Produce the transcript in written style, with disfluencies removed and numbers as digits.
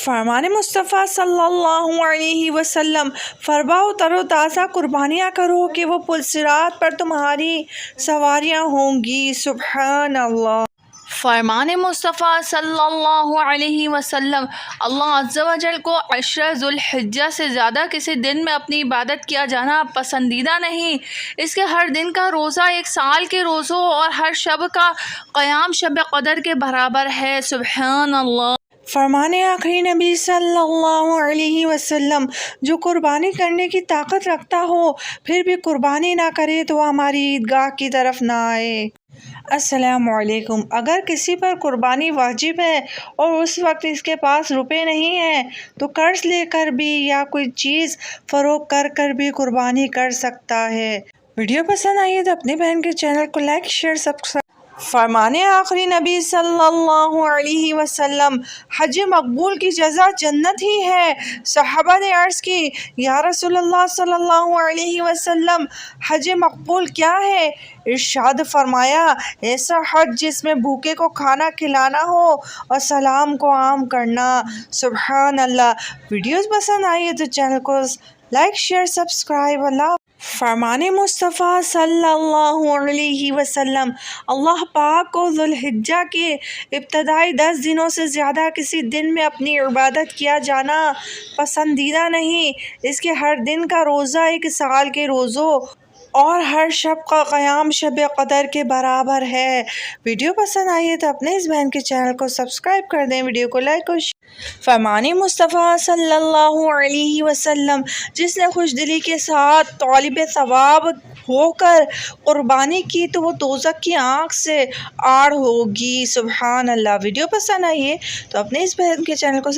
فرمان مصطفیٰ صلی اللہ علیہ وسلم، فرماؤ تر و تازہ قربانیاں کرو کہ وہ پلصراط پر تمہاری سواریاں ہوں گی۔ سبحان اللہ۔ فرمان مصطفیٰ صلی اللہ علیہ وسلم، اللہ عز و جل کو عشرہ ذوالحجہ سے زیادہ کسی دن میں اپنی عبادت کیا جانا پسندیدہ نہیں۔ اس کے ہر دن کا روزہ 1 سال کے روزوں اور ہر شب کا قیام شب قدر کے برابر ہے۔ سبحان اللہ۔ فرمان آخری نبی صلی اللہ علیہ وسلم، جو قربانی کرنے کی طاقت رکھتا ہو پھر بھی قربانی نہ کرے تو ہماری عیدگاہ کی طرف نہ آئے۔ السلام علیکم۔ اگر کسی پر قربانی واجب ہے اور اس وقت اس کے پاس روپے نہیں ہیں تو قرض لے کر بھی یا کوئی چیز فروخت کر بھی قربانی کر سکتا ہے۔ ویڈیو پسند آئی ہے تو اپنی بہن کے چینل کو لائک، شیئر، سبسکرائب۔ فرمان آخری نبی صلی اللہ علیہ وسلم، حج مقبول کی جزا جنت ہی ہے۔ صحابہ نے عرض کی، یا رسول اللہ صلی اللہ علیہ وسلم، حج مقبول کیا ہے؟ ارشاد فرمایا، ایسا حج جس میں بھوکے کو کھانا کھلانا ہو اور سلام کو عام کرنا۔ سبحان اللہ۔ ویڈیوز پسند آئی ہے تو چینل کو لائک، شیئر، سبسکرائب۔ اللہ۔ فرمان مصطفیٰ صلی اللہ علیہ وسلم، اللہ پاک کو ذوالحجہ کے ابتدائی 10 دنوں سے زیادہ کسی دن میں اپنی عبادت کیا جانا پسندیدہ نہیں۔ اس کے ہر دن کا روزہ 1 سال کے روزوں اور ہر شب کا قیام شب قدر کے برابر ہے۔ ویڈیو پسند آئی ہے تو اپنے اس بہن کے چینل کو سبسکرائب کر دیں، ویڈیو کو لائک اور فرمان مصطفیٰ صلی اللہ علیہ وسلم، جس نے خوش دلی کے ساتھ طالب ثواب ہو کر قربانی کی تو وہ دوزخ کی آنکھ سے آڑ ہوگی۔ سبحان اللہ۔ ویڈیو پسند آئی ہے تو اپنے اس بہن کے چینل کو